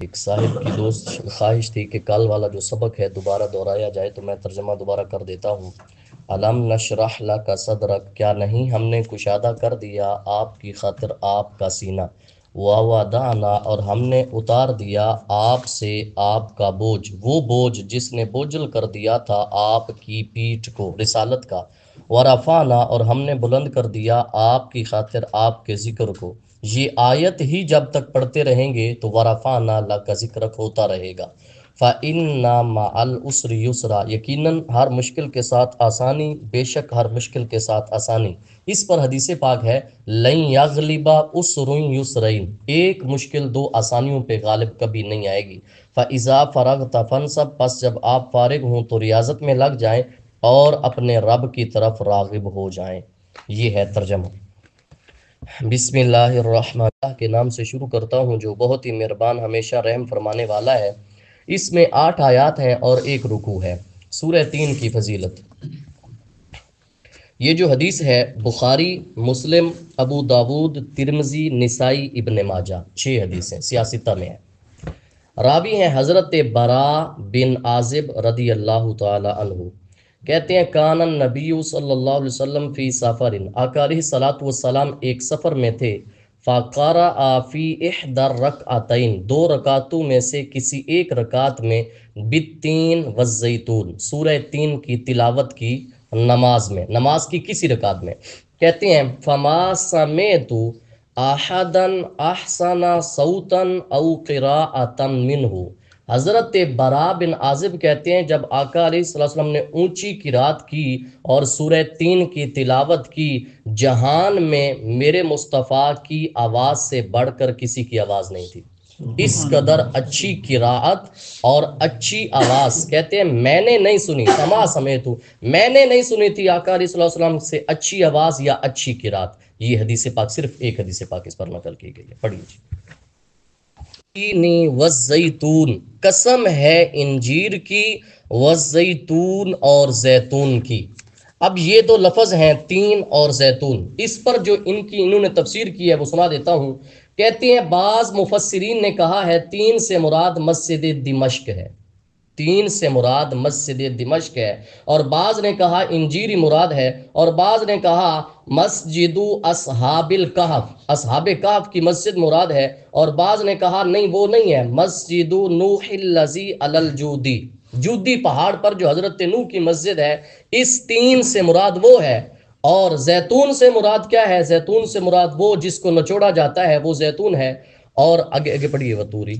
ایک صاحب کی دوست خواہش تھی کہ کل والا جو سبق ہے دوبارہ دہرایا جائے، تو میں ترجمہ دوبارہ کر دیتا ہوں۔ علم نشرح لک صدرک، کیا نہیں ہم نے کشادہ کر دیا آپ کی خاطر آپ کا سینہ، ووضعنا، اور ہم نے اتار دیا آپ سے آپ کا بوجھ، وہ بوجھ جس نے بوجھل کر دیا تھا آپ کی پیٹھ کو، رسالت کا، ورفعنا، اور ہم نے بلند کر دیا آپ کی خاطر آپ کے ذکر کو۔ یہ آیت ہی جب تک پڑھتے رہیں گے تو ورفعنا لک ذکرک ہوتا رہے گا۔ فَإِنَّ مَعَ الْعُسْرِ يُسْرًا، یقیناً ہر مشکل کے ساتھ آسانی، بے شک ہر مشکل کے ساتھ آسانی۔ اس پر حدیث پاک ہے لَن يَغْلِبَ عُسْرٌ يُسْرَيْن، ایک مشکل دو آسانیوں پہ غالب کبھی نہیں آئے گی۔ فَإِذَا فَرَغْتَ فَانْصَبْ، پس جب آپ فارغ ہوں تو ریاضت میں لگ جائیں اور اپنے رب کی طرف راغب ہو جائیں۔ یہ ہے ترجمہ۔ بسم اللہ الرحمن، اللہ کے نام سے شروع کرتا ہوں جو بہت ہی مہربان ہمیشہ رحم فرمانے والا ہے۔ اس میں 8 آیات ہیں اور 1 رکوع ہے۔ سورہ 3 کی فضیلت۔ یہ جو حدیث ہے بخاری، مسلم، ابو داود، ترمذی، نسائی، ابن ماجہ، 6 حدیثیں سیاستہ میں ہیں۔ راوی ہیں حضرت برا بن عازب رضی اللہ تعالی عنہ، کہتے ہیں کان النبی صلی اللہ علیہ وسلم فی سفر، آقا علیہ الصلوۃ والسلام ایک سفر میں تھے، فقرأ فی احدى الرکعتین، 2 رکعتوں میں سے کسی ایک رکعت میں، بالتین والزیتون، سورہ تین کی تلاوت کی نماز میں، نماز کی کسی رکعت میں۔ کہتے ہیں فما سمعت احدا احسن صوتا او قراءۃ منہ، حضرت برا بن عازب کہتے ہیں جب آقا علیہ السلام نے اونچی قرات کی اور سورہ تین کی تلاوت کی، جہان میں میرے مصطفیٰ کی آواز سے بڑھ کر کسی کی آواز نہیں تھی۔ اس قدر اچھی قراءت اور اچھی آواز، کہتے ہیں میں نے نہیں سنی، سما سمیت، میں نے نہیں سنی تھی آقا علیہ السلام سے اچھی آواز یا اچھی قراءت۔ یہ حدیث پاک، صرف ایک حدیث پاک اس پر نقل کی گئی ہے، پڑھیے جی۔ تینی والزیتون، قسم ہے انجیر کی، والزیتون اور زیتون کی۔ اب یہ دو لفظ ہیں تین اور زیتون، اس پر جو انہوں نے تفسیر کی ہے وہ سنا دیتا ہوں۔ کہتے ہیں بعض مفسرین نے کہا ہے تین سے مراد مسجد دمشق ہے، تین سے مراد مسجد دمشق ہے، اور بعض نے کہا انجیری مراد ہے، اور بعض نے کہا مسجد اصحاب الکہف، اصحاب کہف کی مسجد مراد ہے، اور بعض نے کہا نہیں وہ نہیں ہے، مسجد نوح الذی علی الجودی، جودی پہاڑ پر جو حضرت نوح کی مسجد ہے، اس تین سے مراد وہ ہے۔ اور زیتون سے مراد کیا ہے؟ زیتون سے مراد وہ جس کو نچوڑا جاتا ہے وہ زیتون ہے۔ اور آگے پڑھیے وطوری،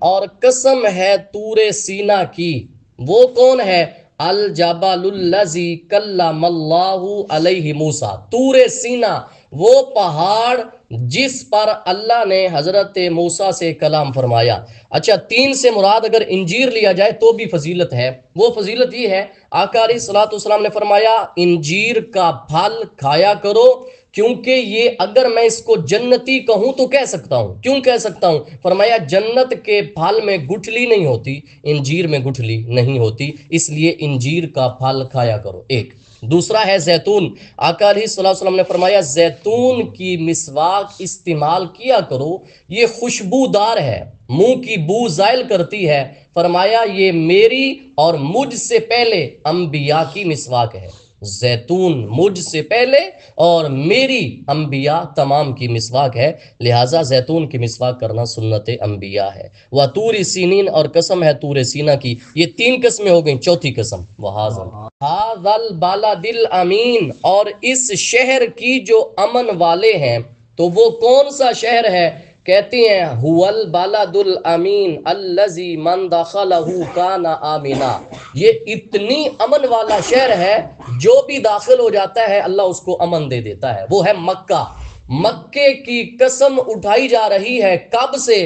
اور قسم ہے طور سینا کی، وہ کون ہے؟ الجبل الذی کلم اللہ علیہ موسیٰ، طور سینا وہ پہاڑ جس پر اللہ نے حضرت موسیٰ سے کلام فرمایا۔ اچھا، تین سے مراد اگر انجیر لیا جائے تو بھی فضیلت ہے، وہ فضیلت یہ ہے آقا علیہ الصلوۃ والسلام نے فرمایا انجیر کا پھل کھایا کرو، کیونکہ یہ اگر میں اس کو جنتی کہوں تو کہہ سکتا ہوں، کیوں کہہ سکتا ہوں؟ فرمایا جنت کے پھل میں گٹھلی نہیں ہوتی، انجیر میں گٹھلی نہیں ہوتی، اس لیے انجیر کا پھل کھایا کرو۔ ایک دوسرا ہے زیتون، آقا علیہ السلام نے فرمایا زیتون کی مسواک استعمال کیا کرو، یہ خوشبودار ہے، منہ کی بو زائل کرتی ہے، فرمایا یہ میری اور مجھ سے پہلے انبیاء کی مسواک ہے، زیتون مجھ سے پہلے اور میری انبیاء تمام کی مسواک ہے، لہٰذا زیتون کی مسواک کرنا سنت انبیاء ہے۔ وَطُورِ سِینِین، اور قسم ہے طور سینا کی۔ یہ 3 قسمیں ہو گئیں، چوتھی قسم وَهَٰذَا الْبَلَدِ الْأَمِینِ، اور اس شہر کی جو امن والے ہیں، تو وہ کون سا شہر ہے؟ کہتے ہیں هُوَ الْبَلَدُ الْأَمِینُ الَّذِی مَنْ دَخَلَهُ کَانَ آمِنًا، یہ اتنی امن والا شہر ہے جو بھی داخل ہو جاتا ہے اللہ اس کو امن دے دیتا ہے، وہ ہے مکہ۔ مکے کی قسم اٹھائی جا رہی ہے کب سے؟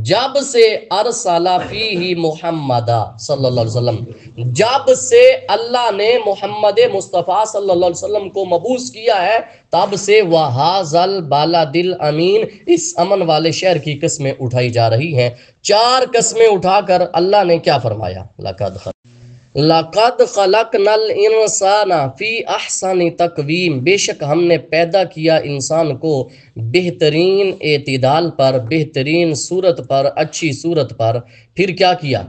جب سے ارسل فیہ محمد صلی اللہ علیہ وسلم، جب سے اللہ نے محمد مصطفیٰ صلی اللہ علیہ وسلم کو مبعوث کیا ہے، تب سے وَهَٰذَا الْبَلَدِ الْأَمِینِ، اس امن والے شہر کی قسمیں اٹھائی جا رہی ہیں۔ 4 قسمیں اٹھا کر اللہ نے کیا فرمایا؟ لَقَدْ لقد خلقنا الانسان فی احسن تقویم، بے شک ہم نے پیدا کیا انسان کو بہترین اعتدال پر، بہترین صورت پر، اچھی صورت پر۔ پھر کیا کیا؟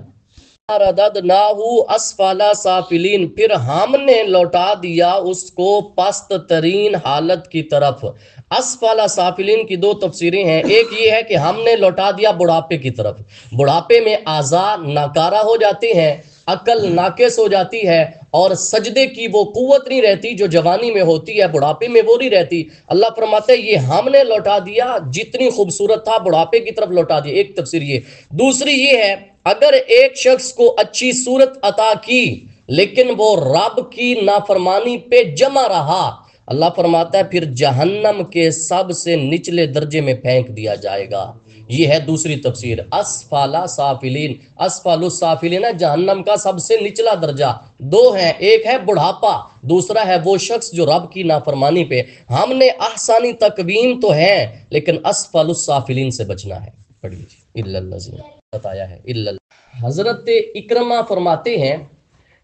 رددناہ اسفل سافلین، پھر ہم نے لوٹا دیا اس کو پست ترین حالت کی طرف۔ اسفل سافلین کی دو تفسیریں ہیں، ایک یہ ہے کہ ہم نے لوٹا دیا بڑھاپے کی طرف، بڑھاپے میں اعضاء ناکارہ ہو جاتے ہیں، عقل ناقص ہو جاتی ہے، اور سجدے کی وہ قوت نہیں رہتی جو جوانی میں ہوتی ہے، بڑھاپے میں وہ نہیں رہتی۔ اللہ فرماتا ہے یہ ہم نے لوٹا دیا، جتنی خوبصورت تھا بڑھاپے کی طرف لوٹا دیا۔ ایک تفسیر یہ۔ دوسری یہ ہے، اگر ایک شخص کو اچھی صورت عطا کی لیکن وہ رب کی نافرمانی پہ جمع رہا، اللہ فرماتا ہے پھر جہنم کے سب سے نچلے درجے میں پھینک دیا جائے گا۔ یہ ہے دوسری تفسیر، اسفل سافلین۔ اسفل السافلین ہے جہنم کا سب سے نچلا درجہ۔ دو ہیں، ایک ہے بڑھاپا، دوسرا ہے وہ شخص جو رب کی نافرمانی پہ۔ ہم نے احسانی تقویم تو ہے لیکن اسفل السافلین سے بچنا ہے۔ پڑھ لیجیے، الا الذین بتایا ہے الا۔ حضرت اکرمہ فرماتے ہیں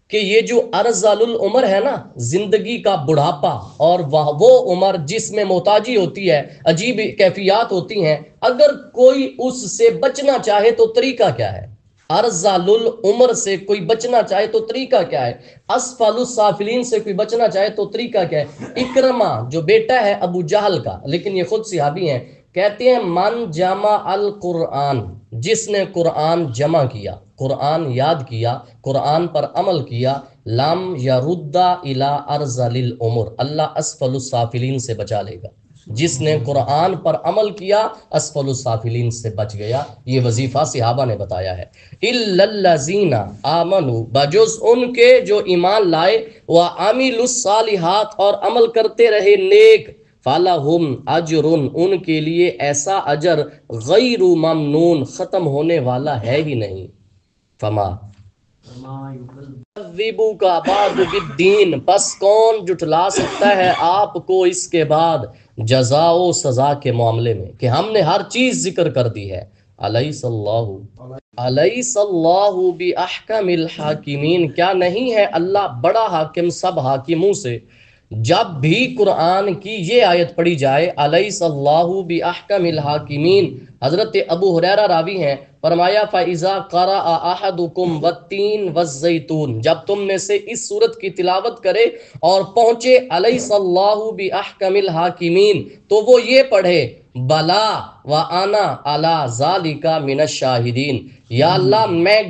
کہ یہ جو ارذل العمر ہے نا، زندگی کا بڑھاپا، اور وہ عمر جس میں محتاجی ہوتی ہے، عجیب کیفیات ہوتی ہیں، اگر کوئی اس سے بچنا چاہے تو طریقہ کیا ہے؟ ارذل العمر سے کوئی بچنا چاہے تو طریقہ کیا ہے؟ اسفل السافلین سے کوئی بچنا چاہے تو طریقہ کیا ہے؟ اکرمہ جو بیٹا ہے ابو جہل کا، لیکن یہ خود صحابی ہیں، کہتے ہیں من جمع القرآن، جس نے قرآن جمع کیا، قرآن یاد کیا، قرآن پر عمل کیا، لم یرد الی ارذل العمر، اللہ اسفل السافلین سے بچا لے گا۔ جس نے قرآن پر عمل کیا اسفل السافلین سے بچ گیا۔ یہ وظیفہ صحابہ نے بتایا ہے۔ الا الذین آمنوا، بجز ان کے جو ایمان لائے، وعملوا الصالحات، اور عمل کرتے رہے نیک، فَلَهُمْ أَجْرٌ، ان کے لیے ایسا اجر غیر ممنون، ختم ہونے والا ہے ہی نہیں۔ فما يُكَذِّبُكَ بَعْدُ بِالدِّينِ، پس کون جھٹلا سکتا ہے آپ کو اس کے بعد جزا و سزا کے معاملے میں، کہ ہم نے ہر چیز ذکر کر دی ہے۔ الیس اللہ بِأَحْكَمِ الْحَاكِمِينَ، کیا نہیں ہے اللہ بڑا حاکم سب حاکموں سے؟ جب بھی قرآن کی یہ آیت پڑھی جائے الیس اللہ بِأَحْكَمِ الْحَاكِمِينَ، حضرت ابو ہریرہ راوی ہیں، فرمایا فَإِذَا قَرَأَ أَحَدُكُمْ وَالتِّينِ وَالزَّيْتُونِ، جب تم میں سے اس سورت کی تلاوت کرے اور پہنچے الیس اللہ بِأَحْكَمِ الْحَاكِمِينَ، تو وہ یہ پڑھے بلا وَأَنَا عَلَى ذَلِكَ مِنَ الشَّاهِدِينَ، یا اللہ میں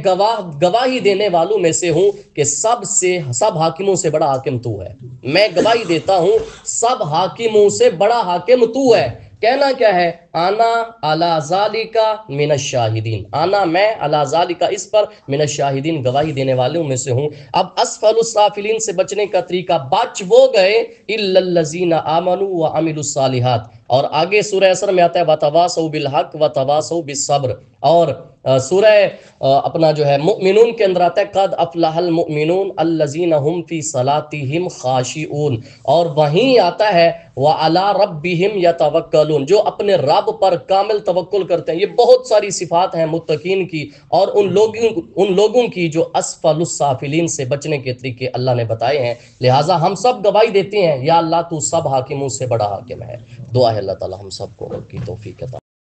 گواہی دینے والوں میں سے ہوں کہ سب حاکموں سے بڑا حاکم تو ہے۔ میں گواہی دیتا ہوں سب حاکموں سے بڑا حاکم تو ہے۔ کہنا کیا ہے؟ آنا علی ذالک من الشاہدین، آنا میں علی ذالک اس پر من الشاہدین گواہی دینے والوں میں سے ہوں۔ اب اسفل السافلین سے بچنے کا طریقہ، بچ وہ گئے الا الذین آمنوا وعملوا الصالحات، اور آگے سورہ اثر میں آتا ہے وتواصوا بالحق وتواصوا بالصبر، اور سورہ اپنا جو ہے مؤمنون کے اندر آتا ہے قد افلح المؤمنون الذین هم فی صلاتهم خاشعون، اور وہیں آتا ہے وعلی ربہم یتوکلون، جو اپنے رب پر کامل توکل کرتے ہیں۔ یہ بہت ساری صفات ہیں متقین کی اور ان لوگوں کی جو اسفل السافلین سے بچنے کے طریقے اللہ نے بتائے ہیں۔ لہٰذا ہم سب گواہی دیتے ہیں یا اللہ تو سب حاکموں سے بڑا حاکم ہے۔ دعا ہے اللہ تعالی ہم سب کو کی توفیق عطا